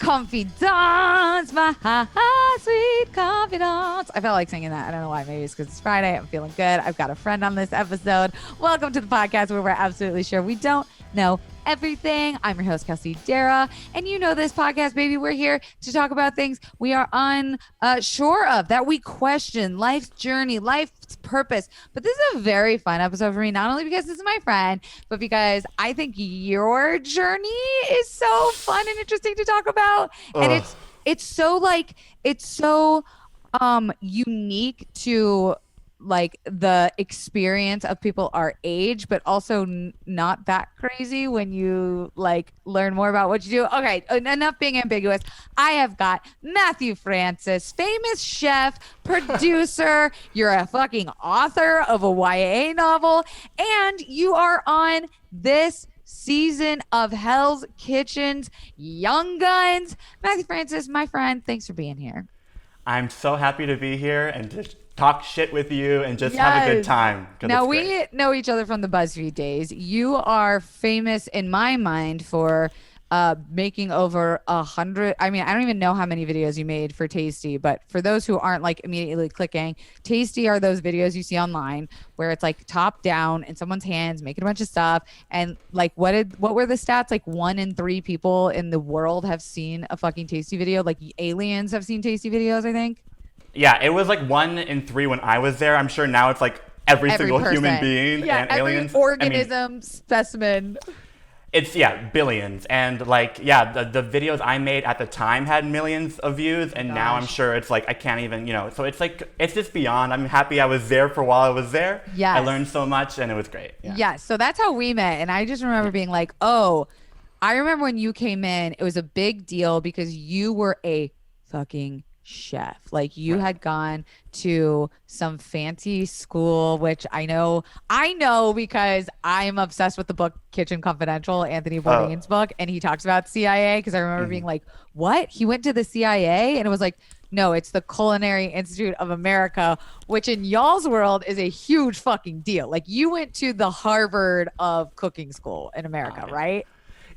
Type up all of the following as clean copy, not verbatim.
confidants, my sweet confidants. I felt like singing that. I don't know why. Maybe it's because it's Friday. I'm feeling good. I've got a friend on this episode. Welcome to the podcast where we're absolutely sure we don't know everything. I'm your host, Darragh, and you know this podcast, baby. We're here to talk about things we are unsure of, that we question, life's journey, life's purpose. But this is a very fun episode for me, not only because this is my friend, but because I think your journey is so fun and interesting to talk about. And it's so unique to like the experience of people our age, but also not that crazy when you like learn more about what you do. Okay, enough being ambiguous. I have got Matthew Francis, famous chef, producer. You're a fucking author of a YA novel, and you are on this season of Hell's Kitchen's Young Guns. Matthew Francis, my friend, thanks for being here. I'm so happy to be here and to talk shit with you and just have a good time. Now, we know each other from the BuzzFeed days. You are famous in my mind for making over 100. I mean, I don't even know how many videos you made for Tasty, but for those who aren't like immediately clicking, Tasty are those videos you see online where it's like top down in someone's hands making a bunch of stuff. And like, what were the stats? Like 1 in 3 people in the world have seen a fucking Tasty video. Like aliens have seen Tasty videos, I think. Yeah, it was like 1 in 3 when I was there. I'm sure now it's like every single person. Human being and every aliens. Organism, specimen. It's, billions. And like, the videos I made at the time had millions of views. And now I'm sure it's like, I can't even, so it's like, it's just beyond. I'm happy I was there for while I was there. Yes. I learned so much and it was great. Yeah. So that's how we met. And I just remember being like, oh, I remember when you came in, it was a big deal because you were a fucking chef. Like you had gone to some fancy school, which I know because I'm obsessed with the book Kitchen Confidential, Anthony Bourdain's book, and he talks about CIA because I remember being like, what? He went to the CIA? And it was like, no, it's the Culinary Institute of America, which in y'all's world is a huge fucking deal. Like you went to the Harvard of cooking school in America, right?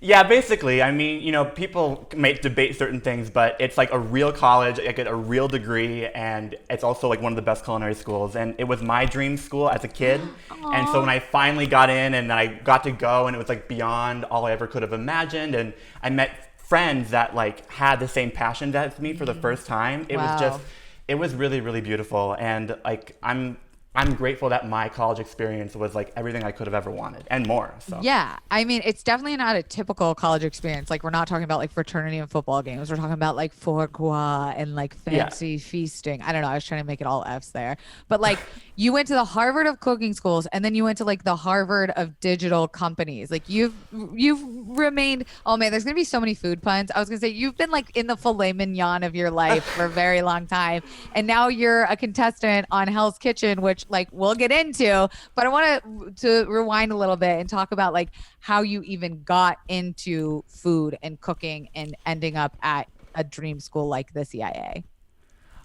Yeah, basically. I mean, people may debate certain things, but it's like a real college. I get a real degree, and it's also like one of the best culinary schools. And it was my dream school as a kid. And so when I finally got in and I got to go, and it was like beyond all I ever could have imagined, and I met friends that like had the same passion as me for the first time. It was really, really beautiful. And like, I'm grateful that my college experience was like everything I could have ever wanted and more. So. Yeah. I mean, it's definitely not a typical college experience. Like we're not talking about like fraternity and football games. We're talking about like foie gras and like fancy feasting. I don't know. I was trying to make it all F's there. But like you went to the Harvard of cooking schools and then you went to like the Harvard of digital companies. Like you've remained, oh man, there's going to be so many food puns. I was going to say you've been like in the filet mignon of your life for a very long time. And now you're a contestant on Hell's Kitchen, which like we'll get into, but I want to rewind a little bit and talk about like how you even got into food and cooking and ending up at a dream school like the CIA.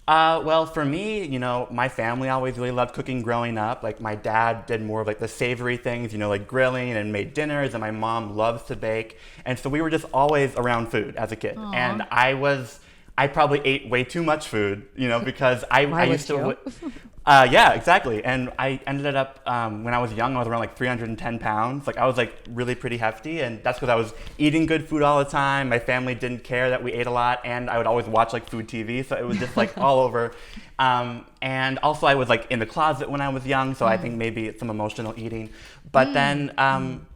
Well, for me, my family always really loved cooking growing up. Like my dad did more of like the savory things, like grilling and made dinners, and my mom loves to bake. And so we were just always around food as a kid. Aww. And I probably ate way too much food, because I used to. Yeah, exactly. And I ended up, when I was young, I was around like 310 pounds. Like I was like really pretty hefty, and that's because I was eating good food all the time. My family didn't care that we ate a lot, and I would always watch like food TV. So it was just like all over. And also I was like in the closet when I was young. So I think maybe it's some emotional eating. But then,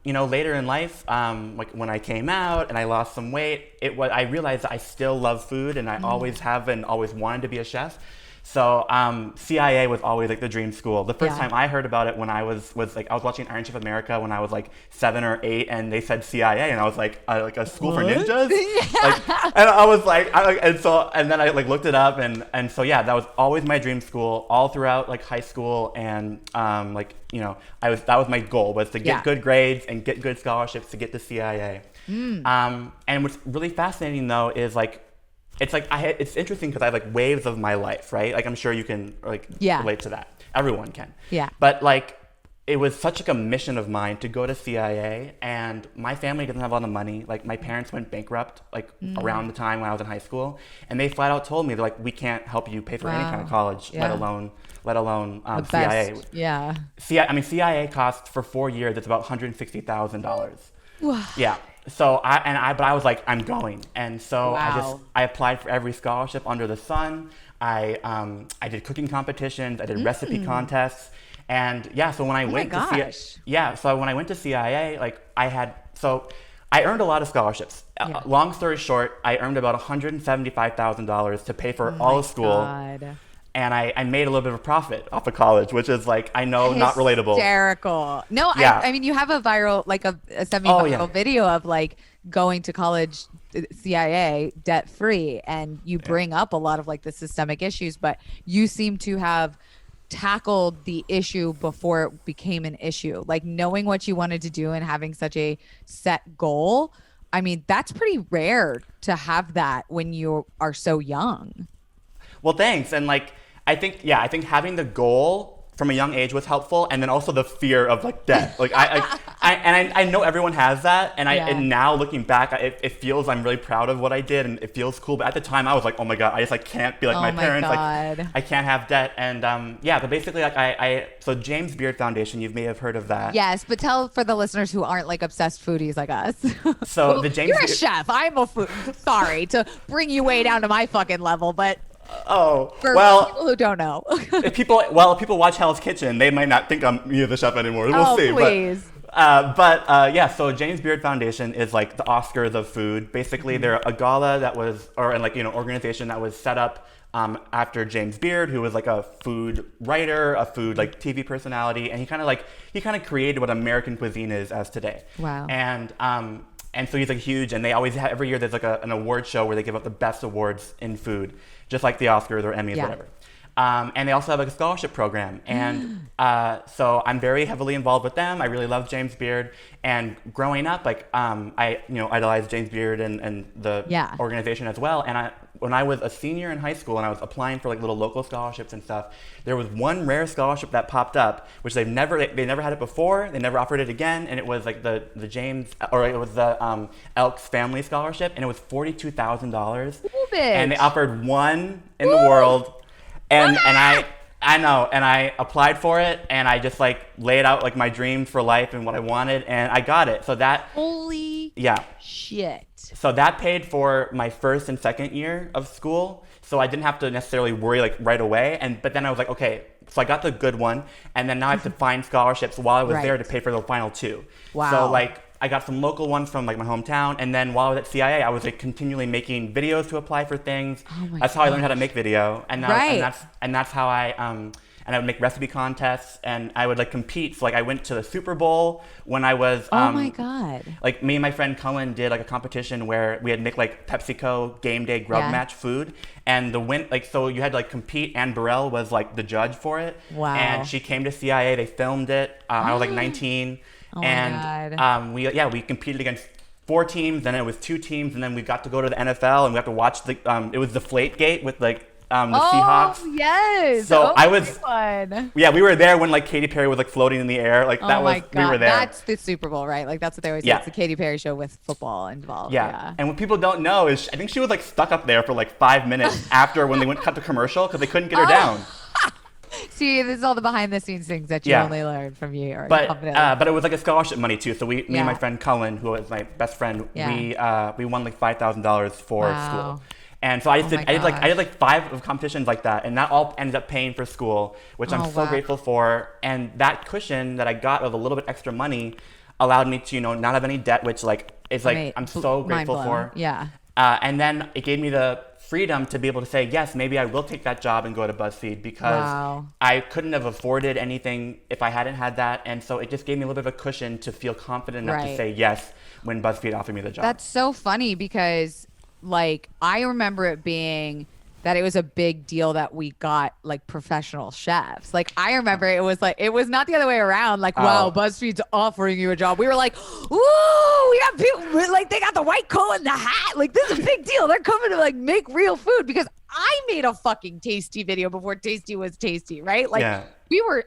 later in life, like when I came out and I lost some weight, I realized that I still love food, and I always have and always wanted to be a chef. So CIA was always like the dream school. The first time I heard about it when I was like I was watching Iron Chef America when I was like 7 or 8, and they said CIA, and I was like a school for ninjas. Like, and I was like, and then I like looked it up, and so that was always my dream school all throughout like high school, and that was my goal, was to get good grades and get good scholarships to get to CIA. And what's really fascinating though is like. It's interesting because I have like waves of my life, right? Like I'm sure you can relate to that. Everyone can. Yeah. But like it was such like a mission of mine to go to CIA, and my family doesn't have a lot of money. Like my parents went bankrupt like around the time when I was in high school, and they flat out told me they're like, we can't help you pay for any kind of college, let alone CIA. Yeah. CIA costs for 4 years, it's about $160,000. Yeah. So but I was like, I'm going, and so I applied for every scholarship under the sun. I did cooking competitions, I did recipe contests, and so when I went to CIA, like I earned a lot of scholarships. Long story short, I earned about $175,000 to pay for all of school. And I made a little bit of a profit off of college, which is like, I know, not relatable. Hysterical. No, I mean, you have a viral, like a semi-viral video of like going to college, CIA, debt-free, and you bring up a lot of like the systemic issues, but you seem to have tackled the issue before it became an issue. Like knowing what you wanted to do and having such a set goal. I mean, that's pretty rare to have that when you are so young. Well, thanks. And like, I think having the goal from a young age was helpful, and then also the fear of like death. Like I know everyone has that, and now looking back, it feels I'm really proud of what I did, and it feels cool. But at the time, I was like, oh my god, I just like can't be like my parents. Like I can't have debt, and but basically like so James Beard Foundation, you may have heard of that. Yes, but tell for the listeners who aren't like obsessed foodies like us. So well, the James you're a chef. I'm a food. Sorry to bring you way down to my fucking level, but. For people who don't know. if people watch Hell's Kitchen, they might not think I'm the chef anymore. We'll see. Please. So James Beard Foundation is like the Oscars of food. Basically, they're a gala that was, organization that was set up after James Beard, who was like a food writer, a food like TV personality, and he kind of created what American cuisine is as today. Wow. And so he's like huge, and they always have, every year there's like an award show where they give out the best awards in food, just like the Oscars or Emmys, whatever. And they also have like a scholarship program, and so I'm very heavily involved with them. I really love James Beard, and growing up, like I idolized James Beard and the organization as well. And when I was a senior in high school and I was applying for like little local scholarships and stuff, there was one rare scholarship that popped up, which they never had it before, they never offered it again, and it was like the Elks Family Scholarship, and it was $42,000, and they offered one in the world. And I applied for it, and I just like laid out like my dreams for life and what I wanted, and I got it. So that holy shit. So that paid for my first and second year of school. So I didn't have to necessarily worry like right away. But then I was like, okay, so I got the good one, and then now I have to find scholarships while I was there to pay for the final two. Wow. So like I got some local ones from like my hometown, and then while I was at CIA, I was like continually making videos to apply for things. That's how I learned how to make video, and that's how I would make recipe contests, and I would like compete. So like I went to the Super Bowl when I was oh my god. Like me and my friend Cullen did like a competition where we had to make like PepsiCo game day grub match food, and so you had to like compete. Anne Burrell was like the judge for it. Wow. And she came to CIA. They filmed it. I was like 19. Oh my God. We competed against 4 teams, then it was 2 teams, and then we got to go to the NFL, and we got to watch it was Deflategate with like the Seahawks. Oh yes. So we were there when like Katy Perry was like floating in the air. Like we were there. That's the Super Bowl, right? Like that's what they always say. It's the Katy Perry show with football involved. Yeah. And what people don't know is I think she was like stuck up there for like 5 minutes after when they went cut to commercial because they couldn't get her down. See, this is all the behind the scenes things that you only learn from you. But it was like a scholarship money too. So me and my friend Cullen, who was my best friend, we won like $5,000 for school. And so I did like 5 competitions like that, and that all ended up paying for school, which I'm so grateful for. And that cushion that I got of a little bit extra money allowed me to not have any debt, which I'm so grateful for. Yeah. And then it gave me the freedom to be able to say, yes, maybe I will take that job and go to BuzzFeed, because I couldn't have afforded anything if I hadn't had that. And so it just gave me a little bit of a cushion to feel confident enough to say yes when BuzzFeed offered me the job. That's so funny because like I remember it being that it was a big deal that we got like professional chefs. Like I remember it was not the other way around. Like, wow, BuzzFeed's offering you a job. We were like, ooh, we got people like they got the white coat and the hat. Like this is a big deal. They're coming to like make real food, because I made a fucking Tasty video before Tasty was Tasty, right? Like Yeah.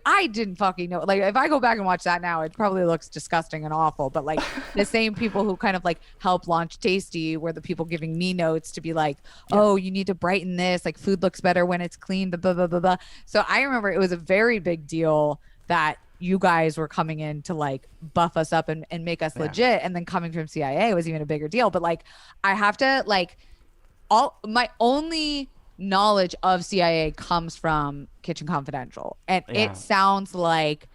I didn't fucking know. Like if I go back and watch that now, it probably looks disgusting and awful. But like the same people who kind of like help launch Tasty were the people giving me notes to be like, oh, you need to brighten this. Like food looks better when it's clean, blah, blah, blah, blah, blah. So I remember it was a very big deal that you guys were coming in to like buff us up and make us legit. And then coming from CIA was even a bigger deal. But like, I have to like my only knowledge of CIA comes from Kitchen Confidential. And it sounds like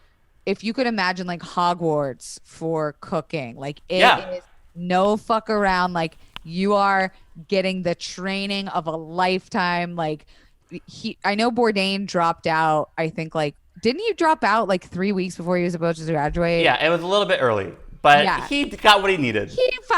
if you could imagine like Hogwarts for cooking, like it is no fuck around. Like you are getting the training of a lifetime. Like I know Bourdain dropped out, I think like, didn't you drop out like 3 weeks before he was supposed to graduate? Yeah, it was a little bit early, but he got what he needed.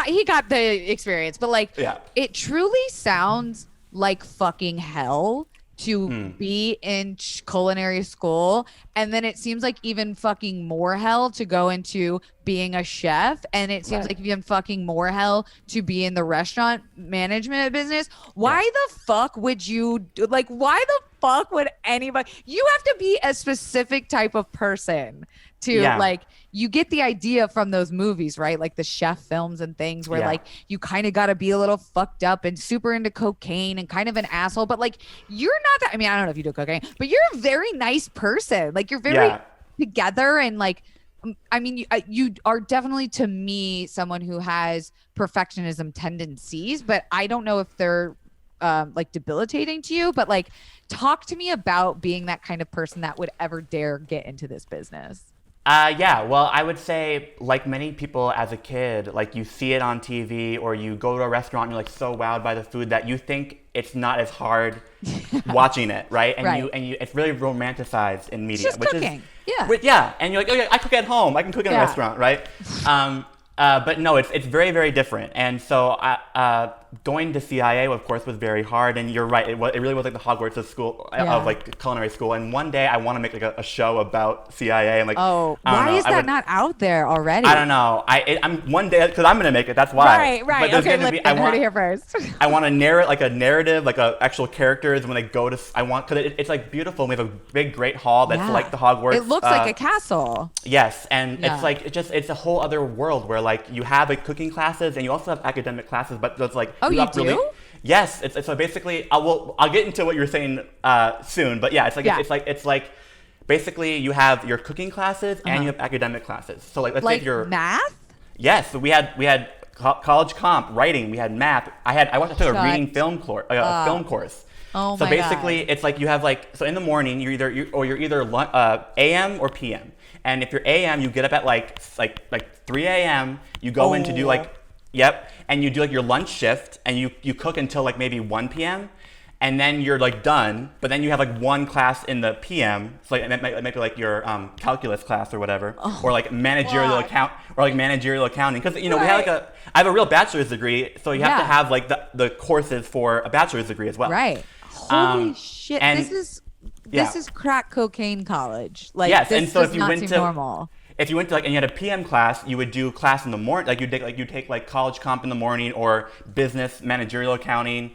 He got the experience, but like it truly sounds like fucking hell to be in culinary school, and then it seems like even fucking more hell to go into being a chef, and it seems like even fucking more hell to be in the restaurant management business. Why the fuck would you like why the fuck would anybody, you have to be a specific type of person to like, you get the idea from those movies, right? Like the chef films and things where like you kind of got to be a little fucked up and super into cocaine and kind of an asshole, but like you're not that, I mean, I don't know if you do cocaine, but you're a very nice person. Like you're very together, and like, I mean, you are definitely to me someone who has perfectionism tendencies, but I don't know if they're like debilitating to you, but like talk to me about being that kind of person that would ever dare get into this business. Well, I would say, like many people as a kid, like you see it on TV or you go to a restaurant and you're like so wowed by the food that you think it's not as hard watching it, right? And you it's really romanticized in media. It's just cooking. And you're like, oh yeah, I cook at home. I can cook in a restaurant, right? But no, it's very, very different. And so going to CIA, of course, was very hard. And you're right, it really was like the Hogwarts of school, of like culinary school. And one day I want to make like a show about CIA. And like, why is that not out there already? I don't know. I'm one day, because I'm going to make it. That's why. Right. But okay, I heard it here first. I want to narrate like a narrative, like actual characters when they go to. Because it's like beautiful. We have a big, great hall that's like the Hogwarts. It looks like a castle. Yes, and it's like it's a whole other world where like you have like cooking classes and you also have academic classes, but it's like you do? Really, yes, it's so basically I'll get into what you're saying soon, but yeah, it's like basically you have your cooking classes and you have academic classes. So like let's say you're math. Yes, so we had college comp, writing, we had math. I took a reading film course. Oh so my basically, God. it's like you have like, so in the morning you're either AM or PM. And if you're AM, you get up at like 3 AM. You go in to do like, and you do like your lunch shift, and you cook until like maybe 1 PM, and then you're like done. But then you have like one class in the PM. So like it might be like your calculus class or whatever, or like managerial accounting. Because we have I have a real bachelor's degree, so you have to have like the courses for a bachelor's degree as well. Right. Holy shit! This is crack cocaine college. Like yes, this and so does not seem normal. If you went to like and you had a PM class, you would do class in the morning. Like you take like college comp in the morning, or business managerial accounting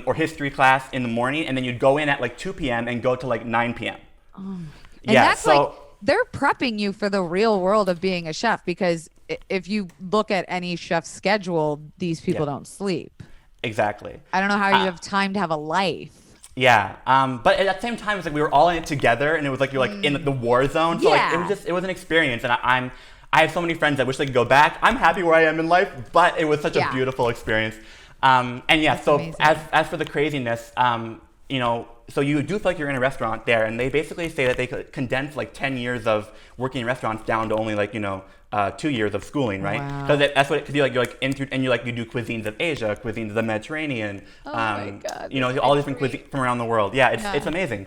or history class in the morning, and then you'd go in at like 2 PM and go to like 9 PM. And that's like they're prepping you for the real world of being a chef, because if you look at any chef's schedule, these people don't sleep. Exactly. I don't know how you have time to have a life. Yeah, but at the same time, it's like we were all in it together, and it was like you're like in the war zone. So like it was an experience, and I have so many friends that wish they could go back. I'm happy where I am in life, but it was such a beautiful experience. That's so amazing. As for the craziness, so you do feel like you're in a restaurant there, and they basically say that they could condense like 10 years of working in restaurants down to only like 2 years of schooling, right? Because that's what you're like into, and you do cuisines of Asia, cuisines of the Mediterranean, my God, all different cuisines from around the world. Yeah, it's amazing.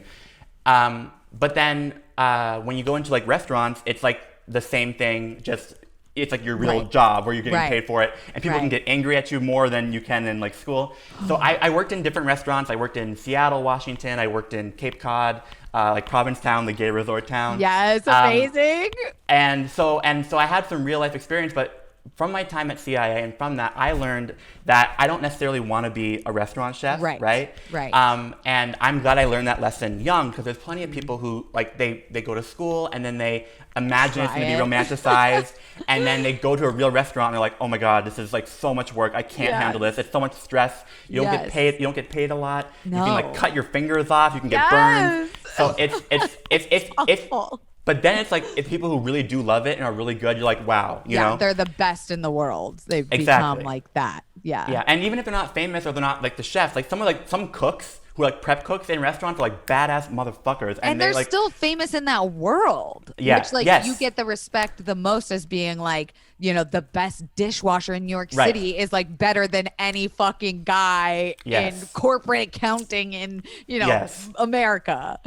But then when you go into like restaurants, it's like the same thing, just it's like your real job where you're getting paid for it, and people can get angry at you more than you can in like school. So I worked in different restaurants. I worked in Seattle, Washington. I worked in Cape Cod, like Provincetown, the gay resort town. Yes, amazing. And so I had some real life experience, but from my time at CIA and from that, I learned that I don't necessarily want to be a restaurant chef, right? And I'm glad I learned that lesson young, because there's plenty of people who like they go to school and then they imagine it's going to be romanticized, and then they go to a real restaurant and they're like, oh my god, this is like so much work. I can't handle this. It's so much stress. You don't get paid. You don't get paid a lot. You can like cut your fingers off. You can get burned. So it's awful. But then it's like, it's people who really do love it and are really good. You're like, wow, you know? They're the best in the world. They've become like that. Yeah. And even if they're not famous or they're not like the chefs, like some cooks who are like prep cooks in restaurants are like badass motherfuckers. And they're like, still famous in that world. Yeah. Which like you get the respect the most as being like, you know, the best dishwasher in New York City is like better than any fucking guy in corporate accounting in, you know, America.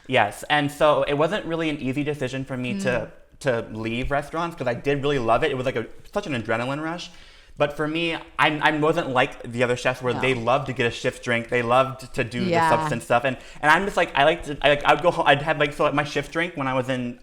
Yes. And so it wasn't really an easy decision for me to leave restaurants, because I did really love it. It was like such an adrenaline rush. But for me, I wasn't like the other chefs where they loved to get a shift drink. They loved to do the substance stuff. And I'm just like, I'd go home. I'd have like, so my shift drink when I was in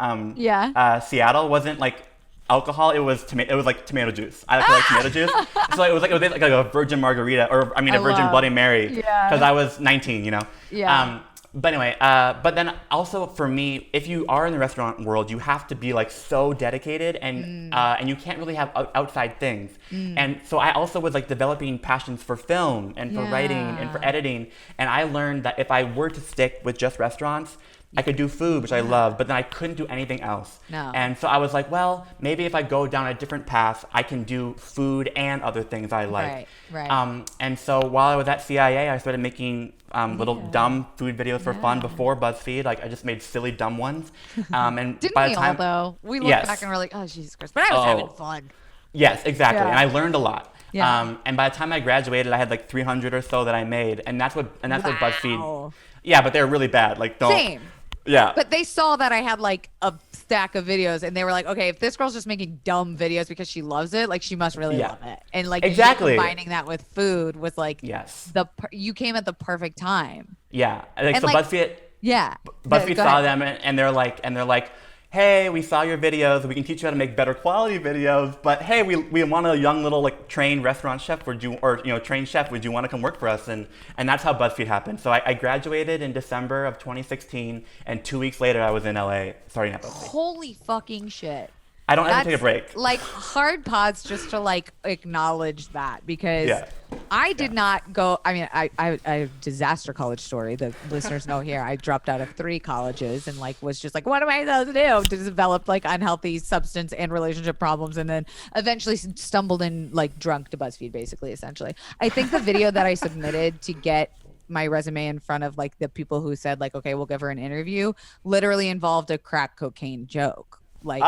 Seattle wasn't like alcohol. It was like tomato juice. I like tomato juice. So it was like a virgin margarita, or a virgin Bloody Mary, because I was 19, you know? Yeah. But anyway, but then also for me, if you are in the restaurant world, you have to be like so dedicated, and you can't really have outside things. And so I also was like developing passions for film and for writing and for editing. And I learned that if I were to stick with just restaurants, I could do food, which I love, but then I couldn't do anything else. And so I was like, well, maybe if I go down a different path, I can do food and other things I like. And so while I was at CIA, I started making little dumb food videos for fun before BuzzFeed. Like I just made silly dumb ones. And didn't by we the time, all though? We look back and we're like, oh Jesus Christ! But I was having fun. Yes, exactly. And I learned a lot. And by the time I graduated, I had like 300 or so that I made, and that's what BuzzFeed. Yeah, but they're really bad. Like Same. Yeah. But they saw that I had like a stack of videos, and they were like, okay, if this girl's just making dumb videos because she loves it, like she must really love it. And like you combining that with food was like you came at the perfect time. Yeah. Like, so like, BuzzFeed saw them and they're like, hey, we saw your videos. We can teach you how to make better quality videos. But hey, we want a young little like trained restaurant chef. Trained chef. Would you want to come work for us? And that's how BuzzFeed happened. So I graduated in December of 2016, and 2 weeks later I was in LA starting at BuzzFeed. Holy fucking shit! I don't ever take a break. Like hard pods just to like acknowledge that, because I did not go. I mean, I have a disaster college story. The listeners know here. I dropped out of 3 colleges and like was just like, what am I supposed to do? To develop like unhealthy substance and relationship problems, and then eventually stumbled in like drunk to BuzzFeed, basically, essentially. I think the video that I submitted to get my resume in front of like the people who said like, okay, we'll give her an interview, literally involved a crack cocaine joke. Like,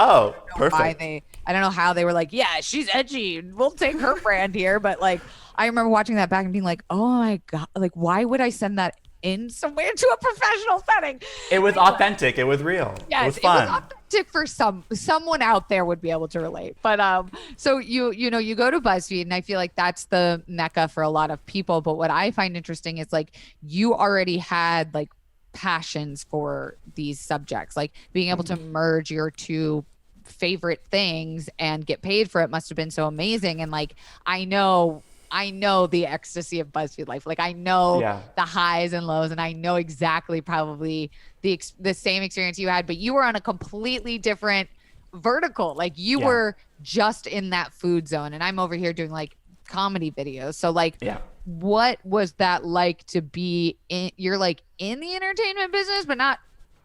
perfect. I don't know how they were like, yeah, she's edgy, we'll take her brand here. But like, I remember watching that back and being like, oh my God, like, why would I send that in somewhere to a professional setting? It was authentic. It was real. Yes, it was fun. It was authentic for someone out there would be able to relate. But so you go to BuzzFeed, and I feel like that's the mecca for a lot of people. But what I find interesting is like you already had like passions for these subjects, like being able to merge your 2 favorite things and get paid for it must have been so amazing. And like I know the ecstasy of BuzzFeed life. Like I know the highs and lows, and I know exactly probably the same experience you had, but you were on a completely different vertical. Like you were just in that food zone, and I'm over here doing like comedy videos. So like what was that like to be in? You're like in the entertainment business, but not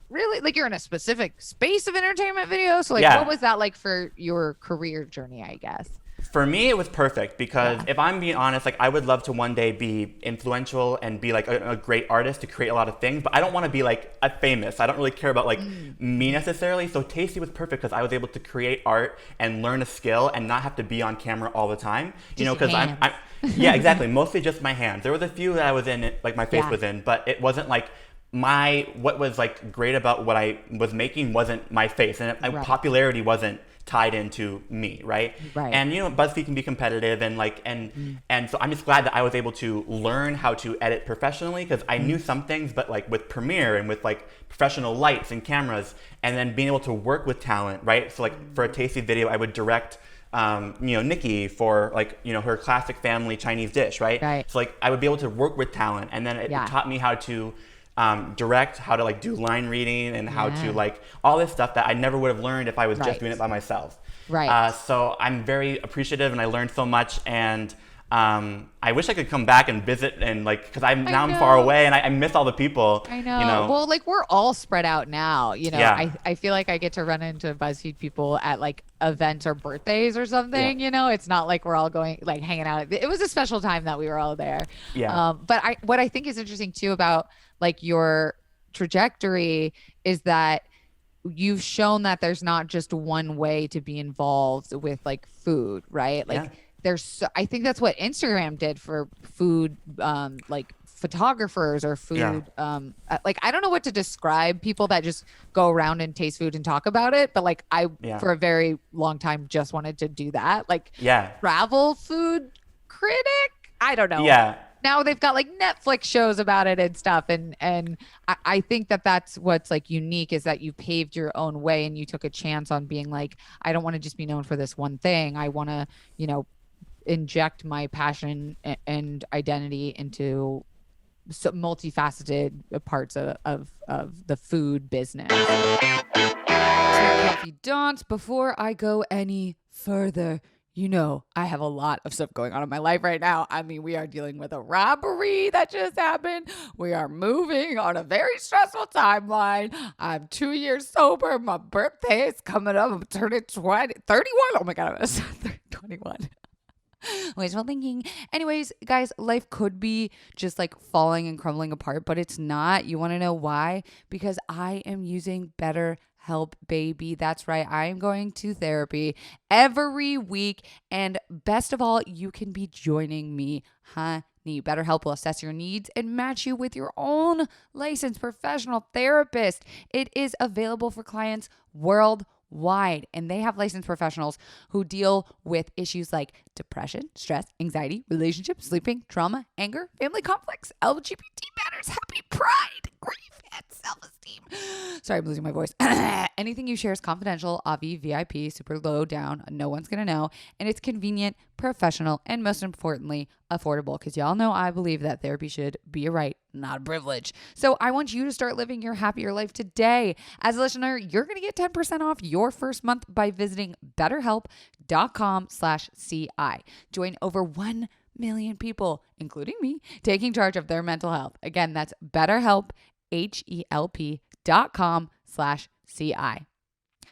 really. Like you're in a specific space of entertainment video. So like what was that like for your career journey, I guess? For me, it was perfect, because if I'm being honest, like I would love to one day be influential and be like a great artist to create a lot of things, but I don't want to be like a famous. I don't really care about like me necessarily. So Tasty was perfect because I was able to create art and learn a skill and not have to be on camera all the time. You know, because I'm yeah, exactly. Mostly just my hands. There was a few that I was in, like my face was in, but it wasn't like what was like great about what I was making wasn't my face, and my popularity wasn't tied into me, right? And you know, BuzzFeed can be competitive, and like and so I'm just glad that I was able to learn how to edit professionally, because I knew some things, but like with Premiere and with like professional lights and cameras, and then being able to work with talent, right? So like for a Tasty video, I would direct Nikki for like, her classic family Chinese dish, right? Right. So like I would be able to work with talent, and then it taught me how to direct, how to like do line reading, and how to like all this stuff that I never would have learned if I was just doing it by myself. Right. So I'm very appreciative, and I learned so much, and I wish I could come back and visit, and like, because I'm far away, and I miss all the people. I know. Well, like we're all spread out now. Yeah. I feel like I get to run into BuzzFeed people at like events or birthdays or something. Yeah. It's not like we're all going like hanging out. It was a special time that we were all there. Yeah. But what I think is interesting too about like your trajectory is that you've shown that there's not just one way to be involved with like food, right? Like I think that's what Instagram did for food, like photographers or food. Like, I don't know what to describe people that just go around and taste food and talk about it. But like for a very long time, just wanted to do that. Like travel food critic. I don't know. Yeah. Now they've got like Netflix shows about it and stuff. And I think that that's what's like unique is that you paved your own way and you took a chance on being like, I don't want to just be known for this one thing. I want to, inject my passion and identity into multifaceted parts of the food business. Coffee Dance, before I go any further, I have a lot of stuff going on in my life right now. I mean, we are dealing with a robbery that just happened. We are moving on a very stressful timeline. I'm 2 years sober. My birthday is coming up. I'm turning 31. Oh my God, I'm 21. Wishful thinking. Anyways, guys, life could be just like falling and crumbling apart, but it's not. You want to know why? Because I am using BetterHelp, baby. That's right. I am going to therapy every week. And best of all, you can be joining me, honey. BetterHelp will assess your needs and match you with your own licensed professional therapist. It is available for clients worldwide, and they have licensed professionals who deal with issues like depression, stress, anxiety, relationships, sleeping, trauma, anger, family conflicts, LGBT matters, happy pride, grief, and self-esteem. Sorry, I'm losing my voice. Anything you share is confidential, VIP, super low down, no one's gonna know, and it's convenient, professional, and most importantly, affordable, because y'all know I believe that therapy should be a right, not a privilege. So I want you to start living your happier life today. As a listener, you're going to get 10% off your first month by visiting betterhelp.com/CI. Join over 1 million people, including me, taking charge of their mental health. Again, that's BetterHelp, HELP.com/CI.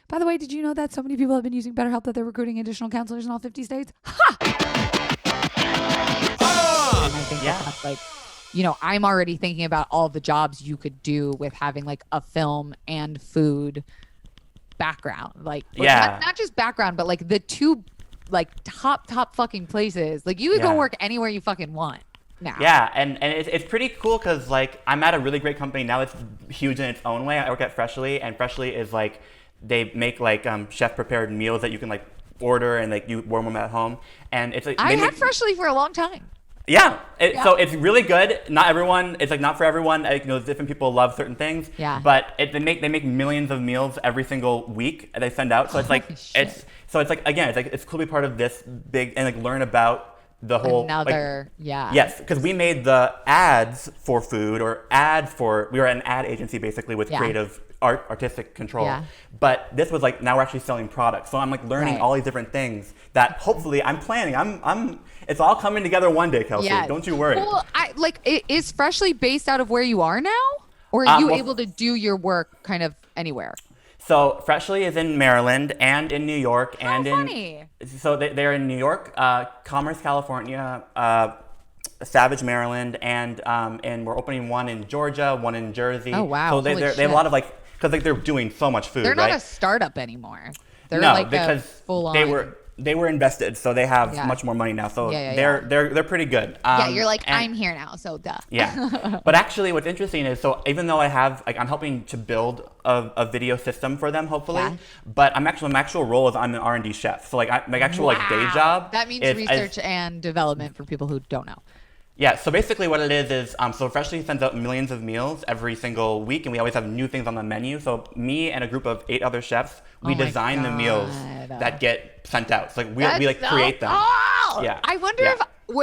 By the way, did you know that so many people have been using BetterHelp that they're recruiting additional counselors in all 50 states? Ha! And I think that's like, I'm already thinking about all the jobs you could do with having like a film and food background. Like, not just background, but like the two like top fucking places. Like you could go work anywhere you fucking want now. Yeah, and it's pretty cool because like I'm at a really great company now that's huge in its own way. I work at Freshly, and Freshly is like, they make like chef prepared meals that you can like order and like you warm them at home. And it's like, I had Freshly for a long time. Yeah. So it's really good. Not everyone, it's like not for everyone. Different people love certain things. Yeah. But they make millions of meals every single week they send out. So it's like, it's cool to be part of this big and like learn about the whole Yes, because we made the ads for food we were an ad agency basically with creative artistic control. Yeah. But this was like, now we're actually selling products. So I'm like learning all these different things that hopefully I'm planning. It's all coming together one day, Kelsey. Yes. Don't you worry. Well, is Freshly based out of where you are now? Or are you able to do your work kind of anywhere? So Freshly is in Maryland and in New York funny. So they're in New York, Commerce, California, Savage, Maryland, and we're opening one in Georgia, one in Jersey. Oh wow! So they have a lot of because they're doing so much food. They're not a startup anymore. They're because full on. They were invested, so they have much more money now. So they're pretty good. You're like, I'm here now, so duh. Yeah, but actually, what's interesting is, so even though I have I'm helping to build a video system for them, hopefully, but my actual role is I'm an R&D chef. So my actual day job. That means research and development for people who don't know. Yeah, so basically what it is so Freshly sends out millions of meals every single week, and we always have new things on the menu. So me and a group of 8 other chefs, we design the meals that get sent out. So like we like create them. Cool. Yeah. I wonder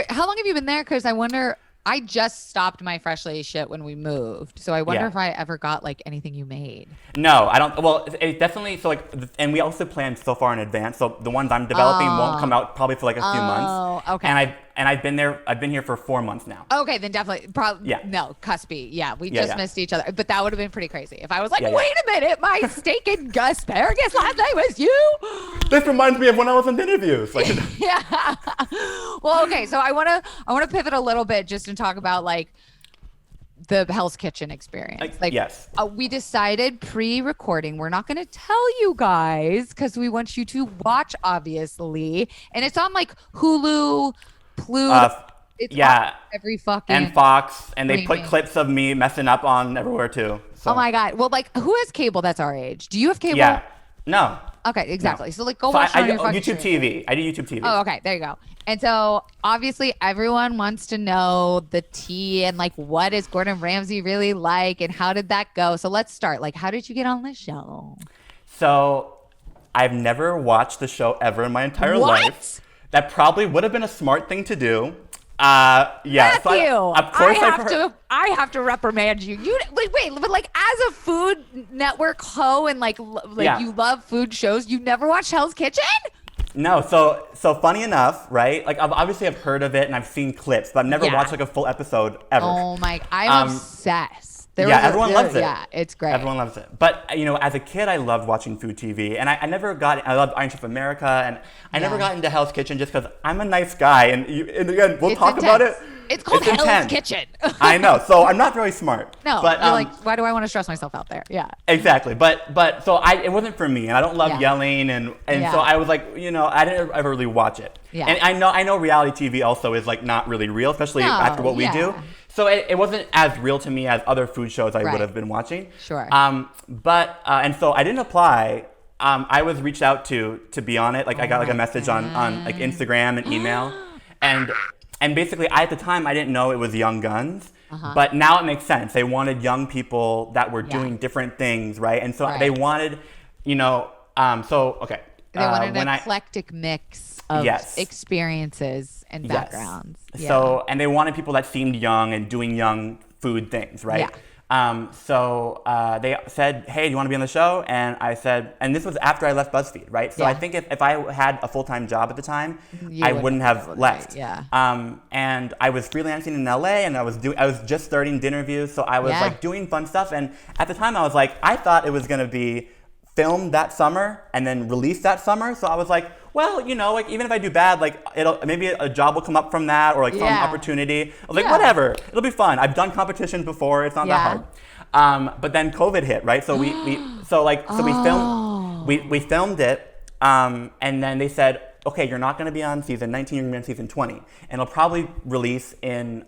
how long have you been there? Because I wonder. I just stopped my Freshly shit when we moved, so I wonder if I ever got like anything you made. No, I don't. Well, it definitely. So like, and we also planned so far in advance. So the ones I'm developing won't come out probably for like a few months. Oh, okay. And I've been there. I've been here for 4 months now. Okay, then definitely. No, cuspy. Yeah, we just missed each other. But that would have been pretty crazy if I was like, wait a minute, my steak and asparagus last night was you. This reminds me of when I was in DinnerViews. Like, yeah. Well, okay. So I wanna pivot a little bit just to talk about like the Hell's Kitchen experience. Yes. We decided pre-recording we're not going to tell you guys because we want you to watch, obviously, and it's on like Hulu, Pluto. It's on every fucking and Fox, and they put streaming. clips of me messing up on everywhere too. So. Oh my god! Well, like, who has cable? That's our age. Do you have cable? Yeah. No. Okay, exactly. No. So like, go watch it on your fucking YouTube streaming. TV. I do YouTube TV. Oh, okay. There you go. And so obviously everyone wants to know the tea and like what is Gordon Ramsay really like and how did that go? So let's start. Like, how did you get on the show? So I've never watched the show ever in my entire life. That probably would have been a smart thing to do. Matthew, so of course I have to reprimand you. You wait, but like as a Food Network hoe and like you love food shows, you never watched Hell's Kitchen? No, so funny enough, right? Like obviously I've heard of it and I've seen clips, but I've never watched like a full episode ever. Oh my, I'm obsessed. Everyone loves it. Yeah, it's great. Everyone loves it. But you know, as a kid, I loved watching food TV, and I loved Iron Chef America, and I never got into Hell's Kitchen just because I'm a nice guy, and again, we'll talk about it. It's called Hell's Kitchen. I know, so I'm not very smart. No, but you're like, why do I want to stress myself out there? Yeah. Exactly, but so it wasn't for me, and I don't love yelling, and so I was like, you know, I didn't ever really watch it. Yeah. And I know reality TV also is like not really real, especially after what we do. So it wasn't as real to me as other food shows I would have been watching. Sure. And so I didn't apply. I was reached out to be on it. Like I got like a message on like Instagram and email, and basically at the time I didn't know it was Young Guns, but now it makes sense. They wanted young people that were doing different things, right? And so they wanted, you know, okay. They wanted an eclectic mix of experiences and backgrounds. Yeah. So, and they wanted people that seemed young and doing young food things, right? Yeah. So they said, hey, do you want to be on the show? And I said, and this was after I left BuzzFeed, right? So I think if I had a full-time job at the time, I wouldn't have left. Yeah. And I was freelancing in LA, and I was just starting DinnerViews, so I was like doing fun stuff. And at the time, I was like, I thought it was going to be filmed that summer and then released that summer. So I was like, well, you know, like even if I do bad, like maybe a job will come up from that or like some opportunity. I was like, whatever, it'll be fun. I've done competitions before. It's not that hard. But then COVID hit, right? So we filmed it, and then they said, okay, you're not going to be on season 19. You're going to be on season 20, and it'll probably release in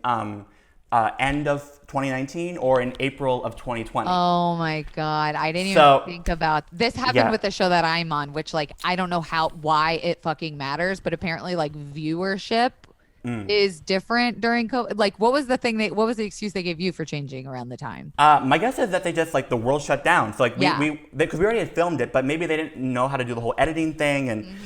end of 2019 or in April of 2020. Oh my God. I didn't even think about this. Happened with the show that I'm on, which like, I don't know why it fucking matters, but apparently like viewership is different during COVID. Like what was the excuse they gave you for changing around the time? My guess is that they just like the world shut down. So like because we already had filmed it, but maybe they didn't know how to do the whole editing thing. And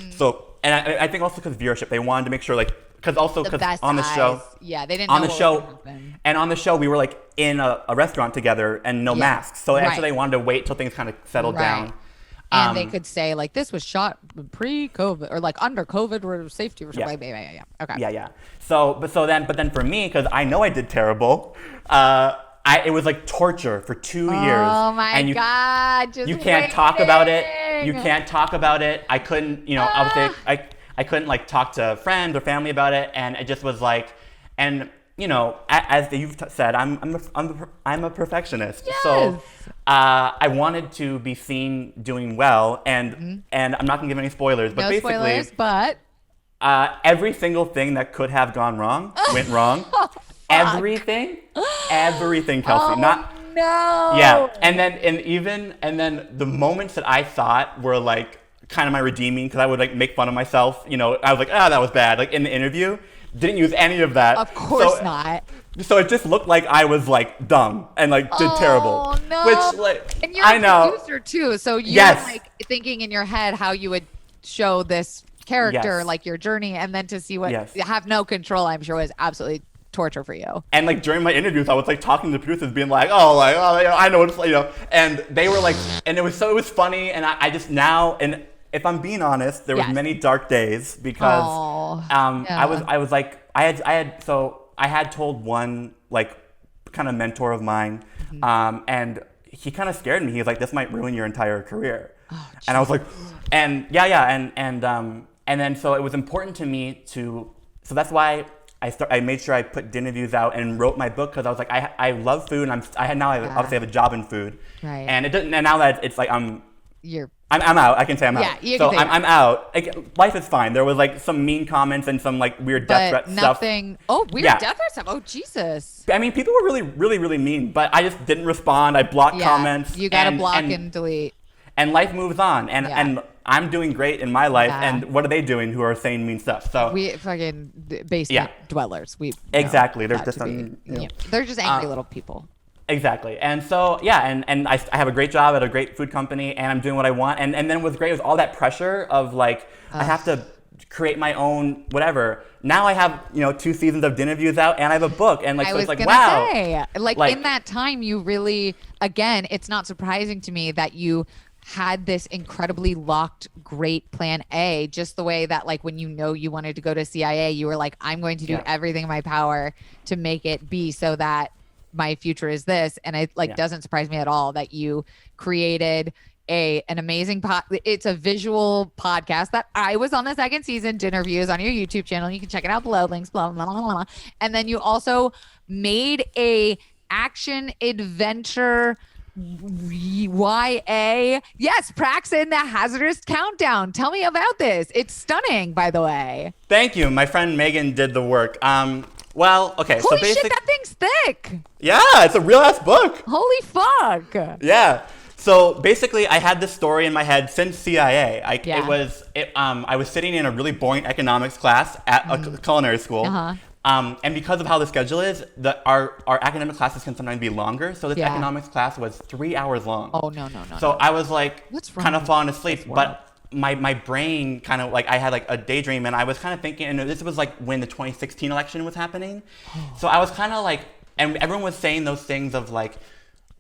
I think also because viewership, they wanted to make sure like, because on the show, they didn't know on the show, and on the show we were like in a restaurant together and no masks. So actually they wanted to wait till things kind of settled down. And they could say like this was shot pre-COVID or like under COVID or safety or something. Okay. Yeah. But then for me, because I know I did terrible, it was like torture for 2 years. Oh my God! You can't talk about it. You can't talk about it. I couldn't, you know, I couldn't like talk to friends or family about it, and it just was like, and you know, as you've said, I'm a perfectionist. Yes. So I wanted to be seen doing well, and I'm not gonna give any spoilers, but every single thing that could have gone wrong went wrong. Everything, Kelsey. No. Yeah, and then the moments that I thought were like kind of my redeeming, because I would like make fun of myself. You know, I was like, that was bad. Like in the interview, didn't use any of that. Of course not. So it just looked like I was like dumb and like did terrible. Oh no! Which like and you're I a know. producer too, so you're like thinking in your head how you would show this character, like your journey, and then to see what you have no control, I'm sure was absolutely torture for you. And like during my interviews, I was like talking to the producers, being like, I know it's and they were like, and it was funny, and I just now, and if I'm being honest, there was many dark days because I was like, I had told one like kind of mentor of mine, and he kind of scared me. He was like, this might ruin your entire career. And I was like, and then so it was important to me so that's why I made sure I put DinnerViews out and wrote my book, because I was like, I love food, and obviously have a job in food, right? And it doesn't, and now that it's like I'm out. I can say I'm out. Yeah, so I'm out. Like, life is fine. There was like some mean comments and some like weird death threat stuff. Death threat stuff. Oh Jesus. I mean, people were really, really, really mean, but I just didn't respond. I blocked comments. You gotta block and delete. And life moves on, and I'm doing great in my life, and what are they doing who are saying mean stuff? So we fucking basement dwellers. Exactly. They're just they're just angry little people. Exactly. And so, and I have a great job at a great food company, and I'm doing what I want. And then what's great was all that pressure of like, I have to create my own whatever. Now I have, 2 seasons of DinnerViews out, and I have a book. And like, so it's like, wow. Say, like in that time, you really, again, it's not surprising to me that you had this incredibly locked, great plan A, just the way that like when you wanted to go to CIA, you were like, I'm going to do everything in my power to make it be so that my future is this. And it doesn't surprise me at all that you created an amazing it's a visual podcast that I was on the 2nd season, DinnerViews, on your YouTube channel. You can check it out below, links, blah, blah, blah, blah, blah. And then you also made a action adventure YA. Yes, PRAX in the Hazardous countdown. Tell me about this. It's stunning, by the way. Thank you. My friend Megan did the work. Well, okay. Holy shit, that thing's thick. Yeah, it's a real ass book. Holy fuck. Yeah. So basically, I had this story in my head since CIA. I was sitting in a really boring economics class at a culinary school. And because of how the schedule is, our academic classes can sometimes be longer. So this economics class was 3 hours long. Oh, no. So I was like kind of falling asleep. But my brain kind of like, I had like a daydream, and I was kind of thinking, and this was like when the 2016 election was happening. So I was kind of like, and everyone was saying those things of like,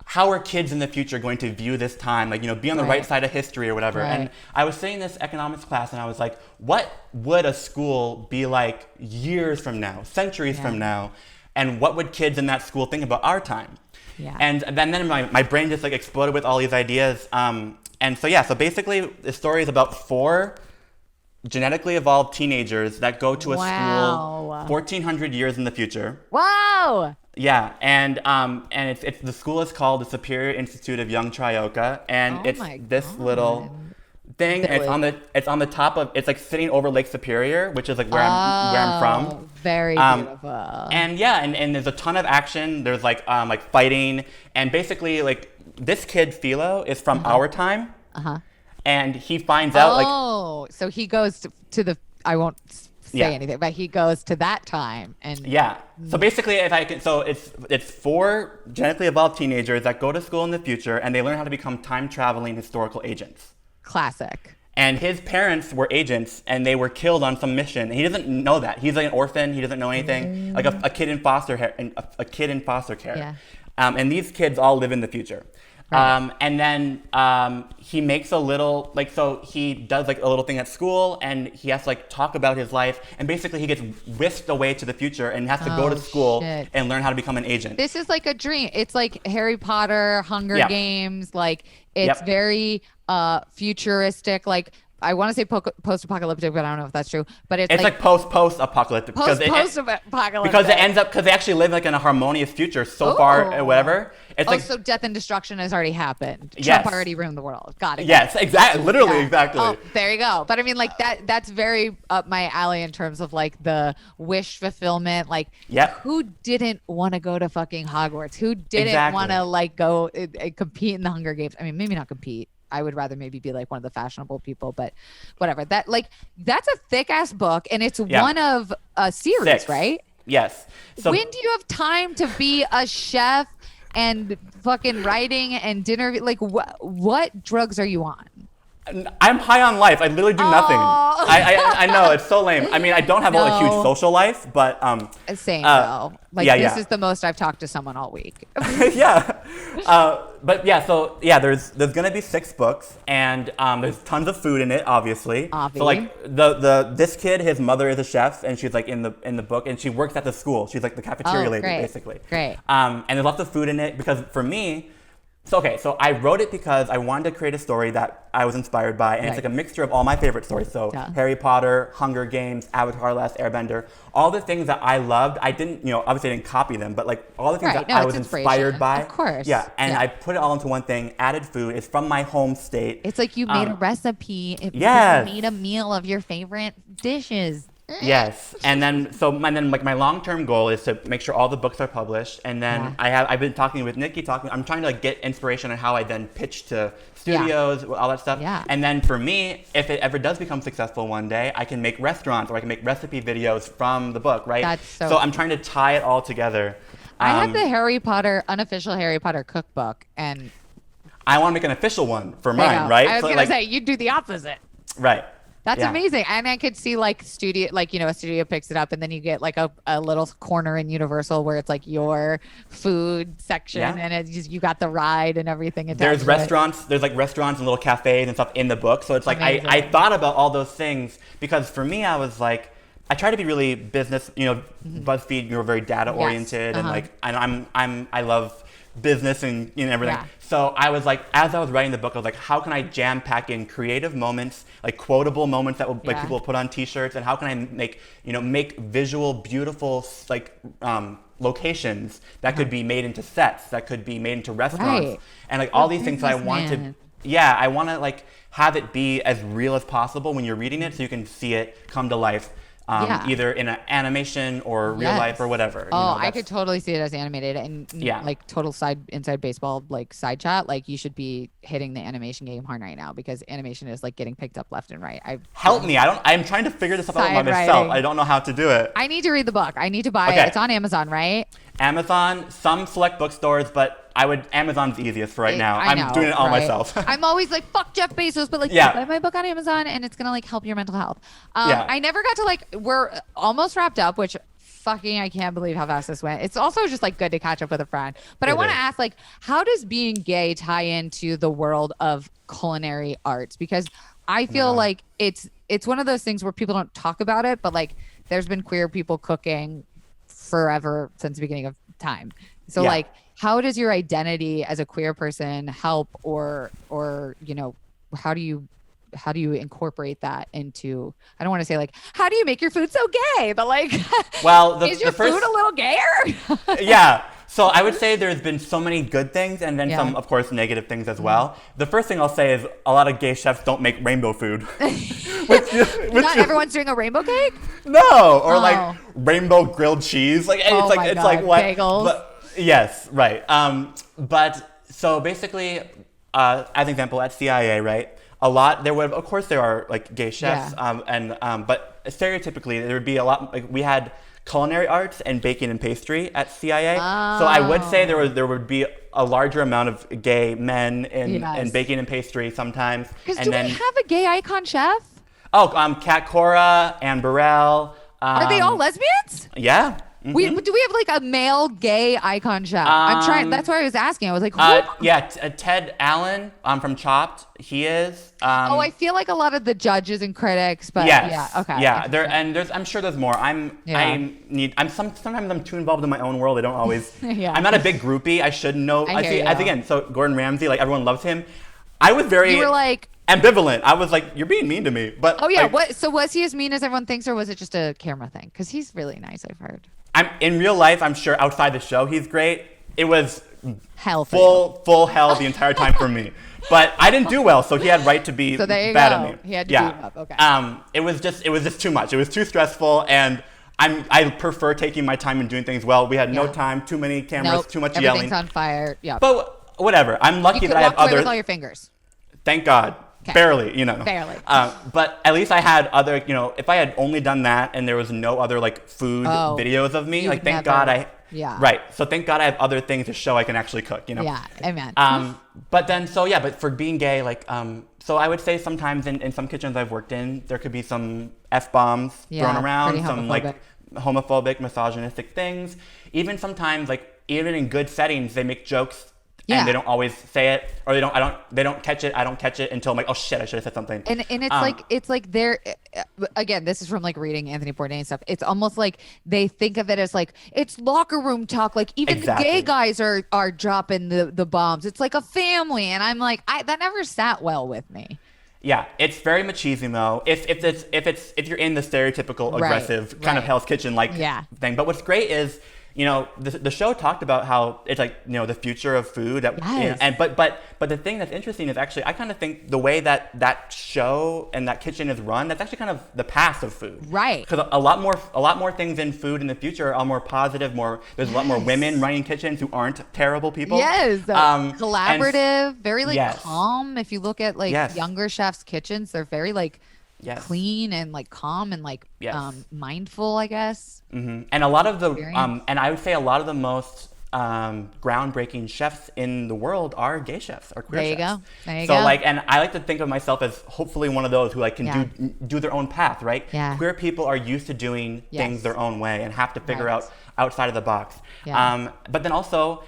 how are kids in the future going to view this time? Like, be on the right side of history or whatever. And I was sitting in this economics class, and I was like, what would a school be like years from now, centuries from now? And what would kids in that school think about our time? Yeah. And then my brain just like exploded with all these ideas. And so basically the story is about 4 genetically evolved teenagers that go to a school 1,400 years in the future. Wow. Yeah, and it's the school is called the Superior Institute of Young Trioka, and it's this little thing. And it's on the top of, it's like sitting over Lake Superior, which is like where I'm from. Very beautiful. And and there's a ton of action. There's like fighting, and basically like this kid Philo is from our time. And he finds out so he goes to the, I won't say anything, but he goes to that time. And so basically, if I can, so it's 4 genetically evolved teenagers that go to school in the future, and they learn how to become time traveling historical agents. Classic. And his parents were agents, and they were killed on some mission. And he doesn't know that. He's like an orphan. He doesn't know anything. Like a kid in foster care. Yeah. And these kids all live in the future. Right. And then he makes a little, like, so he does like a little thing at school, and he has to like talk about his life, and basically he gets whisked away to the future and has to go to school and learn how to become an agent. This is like a dream. It's like Harry Potter, Hunger Games, like it's very futuristic, like I want to say post-apocalyptic, but I don't know if that's true. But it's like post-apocalyptic. Post-apocalyptic. Because it ends up, because they actually live like in a harmonious future so far, or whatever. It's so death and destruction has already happened. Trump already ruined the world. Got it. Yes, exactly. Literally, exactly. Oh, there you go. But I mean, like that's very up my alley in terms of like the wish fulfillment. Like, who didn't want to go to fucking Hogwarts? Who didn't want to like go compete in the Hunger Games? I mean, maybe not compete. I would rather maybe be like one of the fashionable people, but whatever. That's a thick ass book, and it's one of a series, 6. right? Yes. So when do you have time to be a chef and fucking writing and dinner? Like, what drugs are you on? I'm high on life. I literally do nothing. I know, it's so lame. I mean, I don't have a huge social life, but same though. Like this is the most I've talked to someone all week. Yeah. But yeah, so yeah, there's gonna be 6 books, and there's tons of food in it, obviously. So like this kid, his mother is a chef, and she's like in the book, and she works at the school. She's like the cafeteria lady, basically. Great. And there's lots of food in it because for me. So I wrote it because I wanted to create a story that I was inspired by, and it's like a mixture of all my favorite stories. So Harry Potter, Hunger Games, Avatar: Last Airbender, all the things that I loved. I didn't, obviously I didn't copy them, but like all the things that I was inspired by. Of course. Yeah, and I put it all into one thing, added food. It's from my home state. It's like you made a recipe. You made a meal of your favorite dishes. Yes, and then like my long-term goal is to make sure all the books are published, and then I've been talking with Nikki. I'm trying to like get inspiration on how I then pitch to studios, all that stuff. Yeah. And then for me, if it ever does become successful one day, I can make restaurants or I can make recipe videos from the book, right? That's so cool. I'm trying to tie it all together. I have the unofficial Harry Potter cookbook, and I want to make an official one for mine, right? I was gonna say you do the opposite. Right. That's amazing. And I could see like a studio picks it up, and then you get like a little corner in Universal where it's like your food section, and it's just, you got the ride and everything. There's restaurants, there's like restaurants and little cafes and stuff in the book. So it's like, I thought about all those things because for me, I was like, I try to be really business, BuzzFeed, you're very data oriented and like, and I love business and everything. Yeah. So I was like, as I was writing the book, I was like, how can I jam pack in creative moments, like quotable moments that will like people will put on T-shirts, and how can I make visual, beautiful like locations that could be made into sets, that could be made into restaurants, and like all these things that I want to. Yeah, I want to like have it be as real as possible when you're reading it, so you can see it come to life. Either in an animation or real life or whatever. I could totally see it as animated, and like total inside baseball, like side chat. Like you should be hitting the animation game hard right now because animation is like getting picked up left and right. Help me! I'm trying to figure this stuff out by myself. I don't know how to do it. I need to read the book. I need to buy it. It's on Amazon, right? Amazon, some select bookstores, but Amazon's easiest for right now. I'm doing it all myself. I'm always like, fuck Jeff Bezos, but like, buy my book on Amazon and it's gonna like help your mental health. I never got to we're almost wrapped up, which fucking, I can't believe how fast this went. It's also just like good to catch up with a friend. But I want to ask, like, how does being gay tie into the world of culinary arts? Because I feel like it's one of those things where people don't talk about it, but like there's been queer people cooking forever since the beginning of time. So like, how does your identity as a queer person help, or how do you incorporate that into, I don't want to say like, how do you make your food so gay, but like, well, is your food a little gayer? Yeah. So I would say there's been so many good things and then some, of course, negative things as well. The first thing I'll say is a lot of gay chefs don't make rainbow food. Not everyone's doing a rainbow cake? No, or like rainbow grilled cheese. Like it's like what? Bagels. But, yes, right. But so basically, as an example, at CIA, right? Of course there are like gay chefs, but stereotypically there would be a lot, like we had culinary arts and baking and pastry at CIA. So I would say there would be a larger amount of gay men in baking and pastry sometimes. Because do we have a gay icon chef? Kat Cora, Anne Burrell. Are they all lesbians? Yeah. Mm-hmm. Do we have like a male gay icon chef? I'm trying. That's why I was asking. I was like, who? Ted Allen from Chopped. He is. I feel like a lot of the judges and critics, but okay. Yeah, I'm sure there's more. Sometimes I'm too involved in my own world. I don't always. I'm not a big groupie. I should know. Again, so Gordon Ramsay, like everyone loves him. I was very. You were like. Ambivalent. I was like, you're being mean to me. But so was he as mean as everyone thinks, or was it just a camera thing? Because he's really nice, I've heard. In real life, I'm sure outside the show he's great. It was hell full hell the entire time for me. But I didn't do well, so he had right to be bad at me. He had to beat him up. Okay. It was just too much. It was too stressful, and I prefer taking my time and doing things well. We had no time, too many cameras, too much yelling. Everything's on fire. Yeah. But whatever. I'm lucky that I have You could walk away with all your fingers. Thank God. Okay. Barely, you know. Barely. But at least I had other, you know, if I had only done that and there was no other like food videos of me, like thank God right. So thank God I have other things to show I can actually cook, you know. Yeah, amen. But then, but for being gay, like, so I would say sometimes in some kitchens I've worked in, there could be some F-bombs thrown around, some like homophobic, misogynistic things. Even sometimes, like, even in good settings, they make jokes and they don't always say it, or they don't catch it. I don't catch it until I'm like, oh shit, I should have said something. And it's like they're, again, this is from like reading Anthony Bourdain stuff. It's almost like they think of it as like it's locker room talk. Like even the gay guys are dropping the bombs. It's like a family, and I'm like, that never sat well with me. Yeah, it's very machismo. If you're in the stereotypical aggressive kind of Hell's Kitchen like thing. But what's great is, you know, the show talked about how it's like, you know, the future of food. But the thing that's interesting is actually I kind of think the way that show and that kitchen is run, that's actually kind of the past of food. Right. Because a lot more things in food in the future are more positive. There's a lot more women running kitchens who aren't terrible people. Yes. Collaborative, very like calm. If you look at like younger chefs' kitchens, they're very like clean and like calm and like mindful, I guess. Mm-hmm. And a lot of the and I would say a lot of the most groundbreaking chefs in the world are gay chefs, are queer chefs. There you go. So like, and I like to think of myself as hopefully one of those who like can do their own path, right? Yeah. Queer people are used to doing things their own way and have to figure out outside of the box. Yeah. But then also,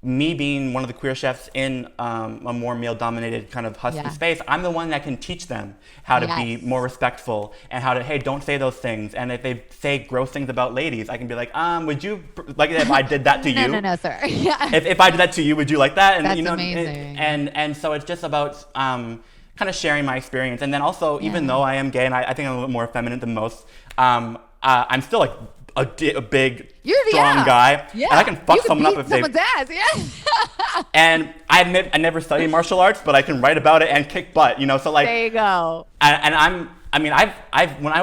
me being one of the queer chefs in a more male-dominated kind of husky space, I'm the one that can teach them how to be more respectful and how to, hey, don't say those things. And if they say gross things about ladies, I can be like, would you like it if I did that to you? No, sir. Yeah. If I did that to you, would you like that? And that's you know, amazing. And so it's just about kind of sharing my experience. And then also, even though I am gay and I think I'm a little more feminine than most, I'm still like a big, strong guy. Yeah. And I can fuck someone up if someone's ass. Yeah. And I admit I never studied martial arts, but I can write about it and kick butt, you know? So like. There you go. And when I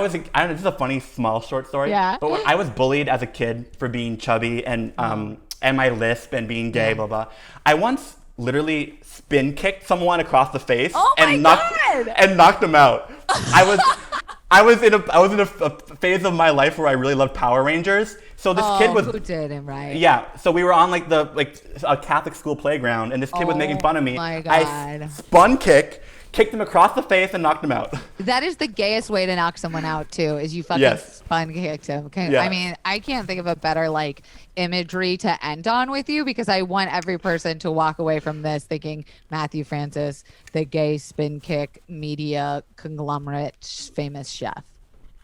was, I don't know, this is a funny, small, short story. Yeah. But when I was bullied as a kid for being chubby and my lisp and being gay, blah, blah. I once literally spin kicked someone across the face and knocked them out. I was in a phase of my life where I really loved Power Rangers. So this kid was who didn't, right? Yeah. So we were on like a Catholic school playground, and this kid was making fun of me. My God. I spun kicked him across the face, and knocked him out. That is the gayest way to knock someone out too. Is you fucking spun kicked him. Okay. I mean, I can't think of a better like imagery to end on with you, because I want every person to walk away from this thinking Matthew Francis, the gay spin kick media conglomerate famous chef.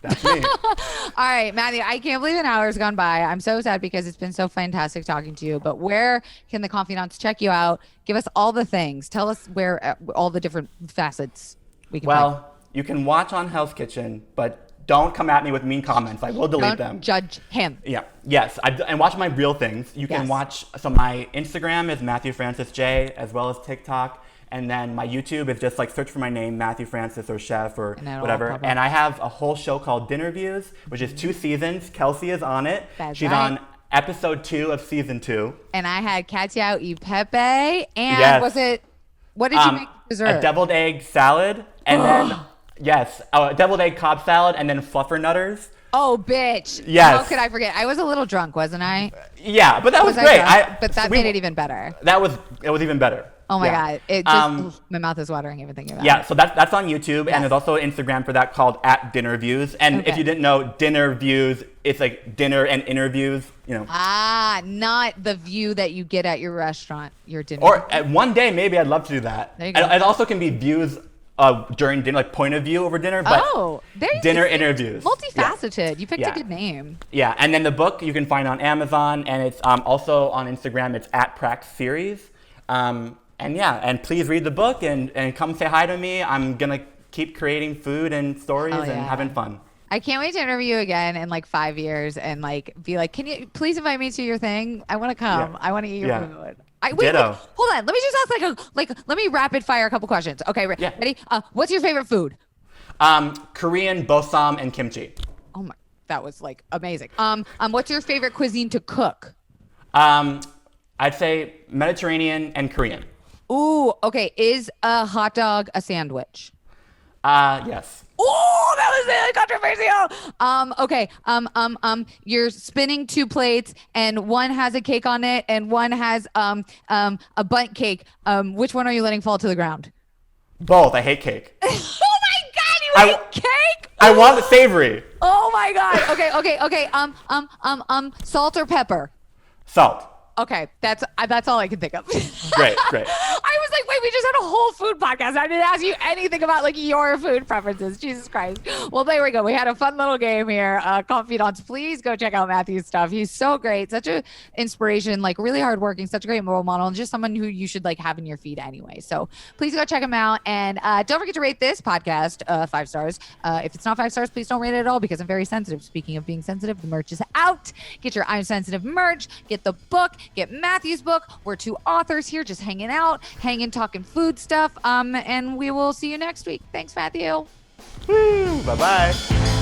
That's me. All right, Matthew, I can't believe an hour's gone by. I'm so sad because it's been so fantastic talking to you. But where can the Confidants check you out? Give us all the things. Tell us where all the different facets we can find. You can watch on Hell's Kitchen, but don't come at me with mean comments. I will delete them. Don't judge him. Yeah. Yes. And watch my real things. You can watch. So my Instagram is Matthew Francis J, as well as TikTok. And then my YouTube is just like search for my name, Matthew Francis or Chef or whatever. And I have a whole show called DinnerViews, which is 2 seasons. Kelsey is on it. She's on episode 2 of season 2. And I had Katia y Pepe. And what did you make for dessert? A deviled egg salad. And then, a deviled egg Cobb salad, and then fluffernutters. Oh, bitch. Yes. How could I forget? I was a little drunk, wasn't I? Yeah, but that was great. But that made it even better. It was even better. Oh my God. It just, my mouth is watering even thinking about it. Yeah, so that's on YouTube, and there's also an Instagram for that called @DinnerViews. And if you didn't know, DinnerViews, it's like dinner and interviews, you know. Not the view that you get at your restaurant, your dinner. Or one day, maybe I'd love to do that. There you go. It also can be views during dinner, like point of view over dinner, but there you dinner interviews. Multifaceted. Yeah. You picked a good name. Yeah, and then the book you can find on Amazon, and it's also on Instagram. It's @PRAX series. And please read the book and come say hi to me. I'm gonna keep creating food and stories and having fun. I can't wait to interview you again in like 5 years and like be like, can you please invite me to your thing? I want to come. Yeah. I want to eat your food. Wait, hold on. Let me just ask let me rapid fire a couple questions. Okay, ready? What's your favorite food? Korean bossam and kimchi. Oh my, that was like amazing. What's your favorite cuisine to cook? I'd say Mediterranean and Korean. Ooh, okay. Is a hot dog a sandwich? Yes. Oh, that was really controversial. Okay. You're spinning two plates, and one has a cake on it, and one has a bundt cake. Which one are you letting fall to the ground? Both. I hate cake. Oh my God, you I, hate cake? I want the savory. Oh my God. Okay. Salt or pepper? Salt. Okay, that's all I can think of. Great. I was like, wait, we just had a whole food podcast. I didn't ask you anything about like your food preferences. Jesus Christ. Well, there we go. We had a fun little game here. Confidants, please go check out Matthew's stuff. He's so great, such a inspiration, like really hardworking, such a great role model, and just someone who you should like have in your feed anyway. So please go check him out, and don't forget to rate this podcast 5 stars. If it's not 5 stars, please don't rate it at all because I'm very sensitive. Speaking of being sensitive, the merch is out. Get your I'm Sensitive merch. Get the book. Get Matthew's book. We're 2 authors here just hanging out, talking food stuff. And we will see you next week. Thanks, Matthew. Woo, bye-bye.